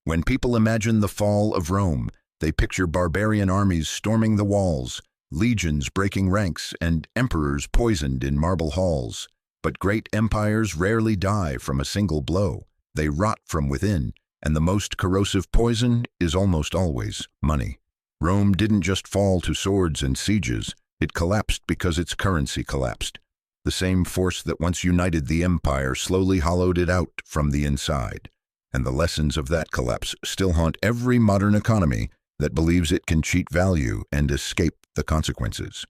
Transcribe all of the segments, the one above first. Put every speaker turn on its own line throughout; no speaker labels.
When people imagine the fall of Rome, they picture barbarian armies storming the walls, legions breaking ranks, and emperors poisoned in marble halls. But great empires rarely die from a single blow. They rot from within, and the most corrosive poison is almost always money. Rome didn't just fall to swords and sieges, it collapsed because its currency collapsed. The same force that once united the empire slowly hollowed it out from the inside. And the lessons of that collapse still haunt every modern economy that believes it can cheat value and escape the consequences.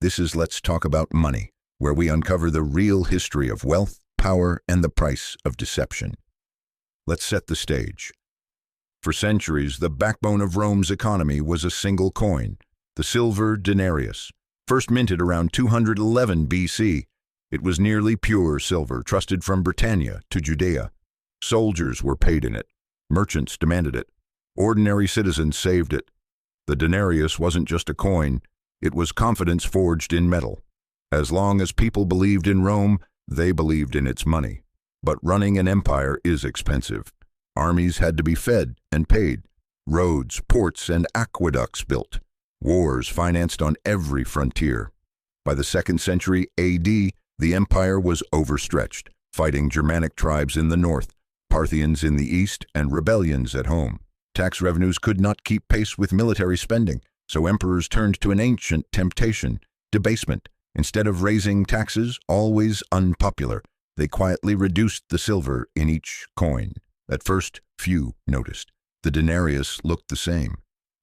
This is Let's Talk About Money, where we uncover the real history of wealth, power, and the price of deception. Let's set the stage. For centuries, the backbone of Rome's economy was a single coin, the silver denarius. First minted around 211 BC, it was nearly pure silver, trusted from Britannia to Judea. Soldiers were paid in it. Merchants demanded it. Ordinary citizens saved it. The denarius wasn't just a coin, it was confidence forged in metal. As long as people believed in Rome, they believed in its money. But running an empire is expensive. Armies had to be fed and paid. Roads, ports, and aqueducts built. Wars financed on every frontier. By the 2nd century AD, the empire was overstretched, fighting Germanic tribes in the north, Parthians in the east, and rebellions at home. Tax revenues could not keep pace with military spending, so emperors turned to an ancient temptation, debasement. Instead of raising taxes, always unpopular, they quietly reduced the silver in each coin. At first, few noticed. The denarius looked the same.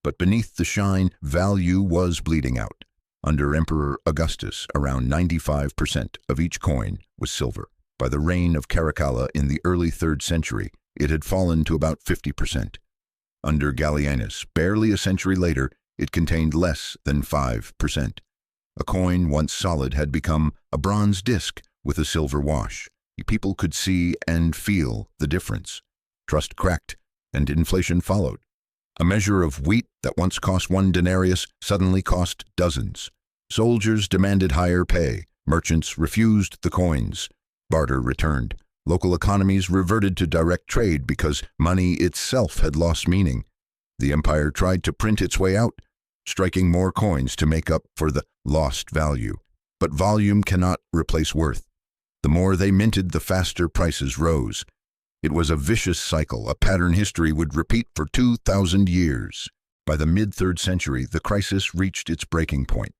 But beneath the shine, value was bleeding out. Under Emperor Augustus, around 95% of each coin was silver. By the reign of Caracalla in the early 3rd century, it had fallen to about 50%. Under Gallienus, barely a century later, it contained less than 5%. A coin once solid had become a bronze disc with a silver wash. People could see and feel the difference. Trust cracked, and inflation followed. A measure of wheat that once cost 1 denarius suddenly cost dozens. Soldiers demanded higher pay. Merchants refused the coins. Barter returned. Local economies reverted to direct trade because money itself had lost meaning. The empire tried to print its way out, striking more coins to make up for the lost value. But volume cannot replace worth. The more they minted, the faster prices rose. It was a vicious cycle, a pattern history would repeat for 2,000 years. By the mid-3rd century, the crisis reached its breaking point.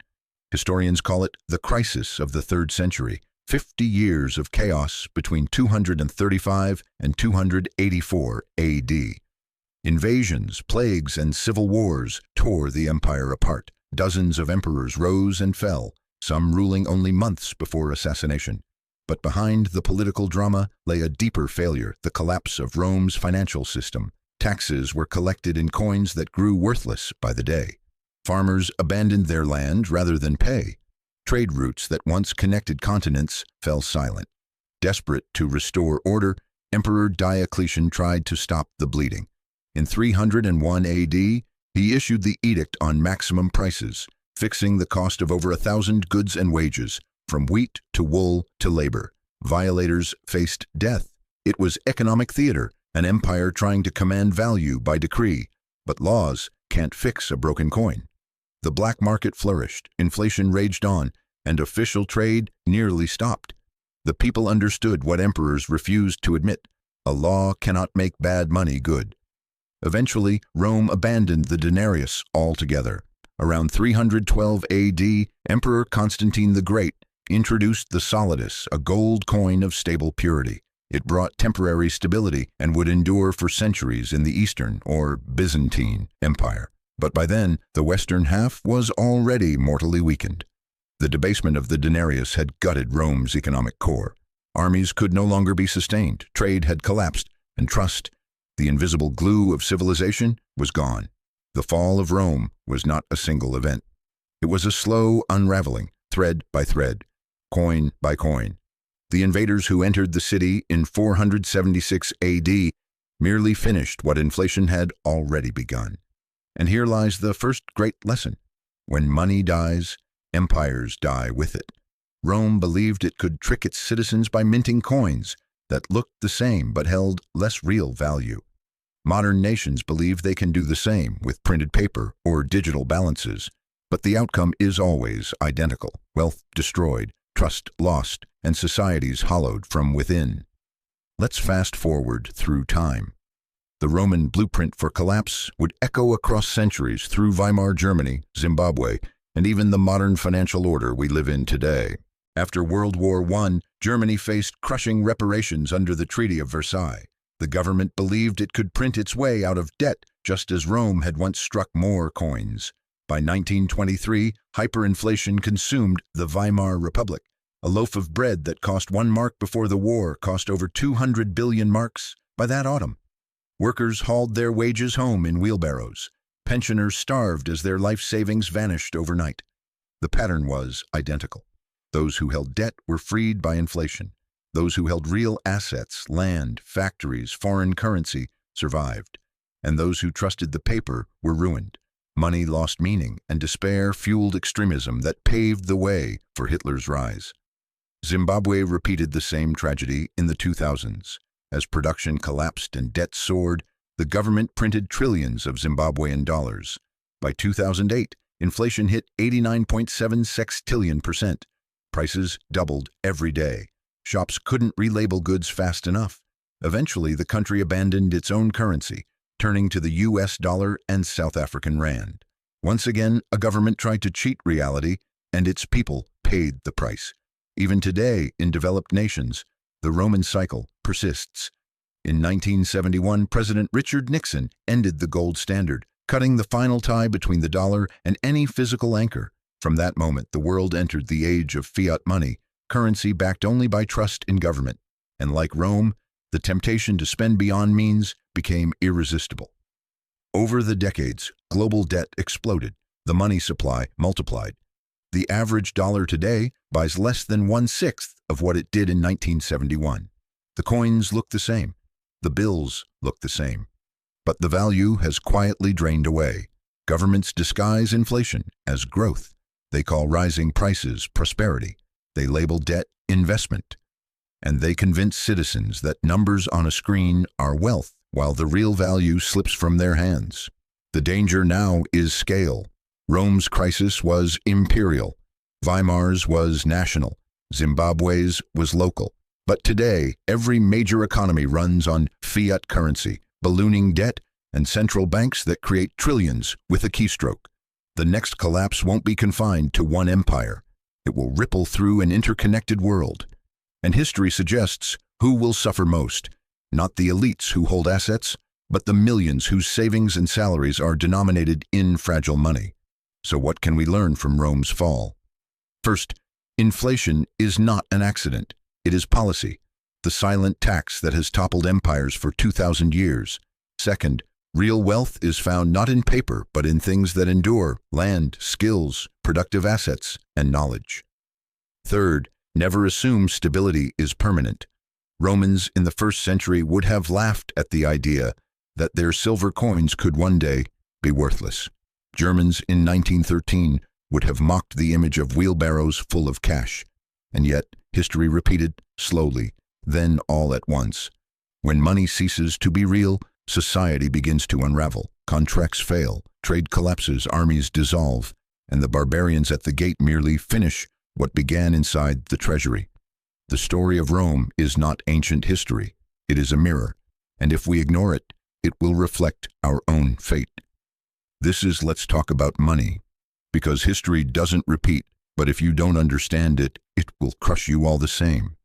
Historians call it the crisis of the 3rd century, 50 years of chaos between 235 and 284 AD. Invasions, plagues, and civil wars tore the empire apart. Dozens of emperors rose and fell, some ruling only months before assassination. But behind the political drama lay a deeper failure, the collapse of Rome's financial system. Taxes were collected in coins that grew worthless by the day. Farmers abandoned their land rather than pay. Trade routes that once connected continents fell silent. Desperate to restore order, Emperor Diocletian tried to stop the bleeding. In 301 AD, he issued the Edict on Maximum Prices, fixing the cost of over 1,000 goods and wages, from wheat to wool to labor. Violators faced death. It was economic theater, an empire trying to command value by decree. But laws can't fix a broken coin. The black market flourished, inflation raged on, and official trade nearly stopped. The people understood what emperors refused to admit. A law cannot make bad money good. Eventually, Rome abandoned the denarius altogether. Around 312 AD, Emperor Constantine the Great introduced the solidus, a gold coin of stable purity. It brought temporary stability and would endure for centuries in the Eastern, or Byzantine, Empire. But by then, the western half was already mortally weakened. The debasement of the denarius had gutted Rome's economic core. Armies could no longer be sustained, trade had collapsed, and trust, the invisible glue of civilization, was gone. The fall of Rome was not a single event. It was a slow unraveling, thread by thread, coin by coin. The invaders who entered the city in 476 AD merely finished what inflation had already begun. And here lies the first great lesson. When money dies, empires die with it. Rome believed it could trick its citizens by minting coins that looked the same but held less real value. Modern nations believe they can do the same with printed paper or digital balances, but the outcome is always identical: wealth destroyed, trust lost, and societies hollowed from within. Let's fast forward through time. The Roman blueprint for collapse would echo across centuries through Weimar Germany, Zimbabwe, and even the modern financial order we live in today. After World War I, Germany faced crushing reparations under the Treaty of Versailles. The government believed it could print its way out of debt, just as Rome had once struck more coins. By 1923, hyperinflation consumed the Weimar Republic. A loaf of bread that cost 1 mark before the war cost over 200 billion marks by that autumn. Workers hauled their wages home in wheelbarrows. Pensioners starved as their life savings vanished overnight. The pattern was identical. Those who held debt were freed by inflation. Those who held real assets, land, factories, foreign currency, survived. And those who trusted the paper were ruined. Money lost meaning, and despair fueled extremism that paved the way for Hitler's rise. Zimbabwe repeated the same tragedy in the 2000s. As production collapsed and debt soared, the government printed trillions of Zimbabwean dollars. By 2008, inflation hit 89.7 sextillion%. Prices doubled every day. Shops couldn't relabel goods fast enough. Eventually, the country abandoned its own currency, turning to the US dollar and South African rand. Once again, a government tried to cheat reality, and its people paid the price. Even today, in developed nations, the Roman cycle persists. In 1971, President Richard Nixon ended the gold standard, cutting the final tie between the dollar and any physical anchor. From that moment, the world entered the age of fiat money, currency backed only by trust in government. And like Rome, the temptation to spend beyond means became irresistible. Over the decades, global debt exploded. The money supply multiplied. The average dollar today buys less than 1/6 of what it did in 1971. The coins look the same. The bills look the same. But the value has quietly drained away. Governments disguise inflation as growth. They call rising prices prosperity. They label debt investment. And they convince citizens that numbers on a screen are wealth, while the real value slips from their hands. The danger now is scale. Rome's crisis was imperial. Weimar's was national. Zimbabwe's was local. But today, every major economy runs on fiat currency, ballooning debt, and central banks that create trillions with a keystroke. The next collapse won't be confined to one empire. It will ripple through an interconnected world. And history suggests who will suffer most. Not the elites who hold assets, but the millions whose savings and salaries are denominated in fragile money. So what can we learn from Rome's fall? First, inflation is not an accident. It is policy, the silent tax that has toppled empires for 2,000 years. Second, real wealth is found not in paper, but in things that endure: land, skills, productive assets, and knowledge. Third, never assume stability is permanent. Romans in the 1st century would have laughed at the idea that their silver coins could one day be worthless. Germans in 1913 would have mocked the image of wheelbarrows full of cash. And yet, history repeated slowly, then all at once. When money ceases to be real, society begins to unravel. Contracts fail, trade collapses, armies dissolve, and the barbarians at the gate merely finish what began inside the treasury. The story of Rome is not ancient history. It is a mirror, and if we ignore it, it will reflect our own fate. This is Let's Talk About Money, because history doesn't repeat, but if you don't understand it, it will crush you all the same.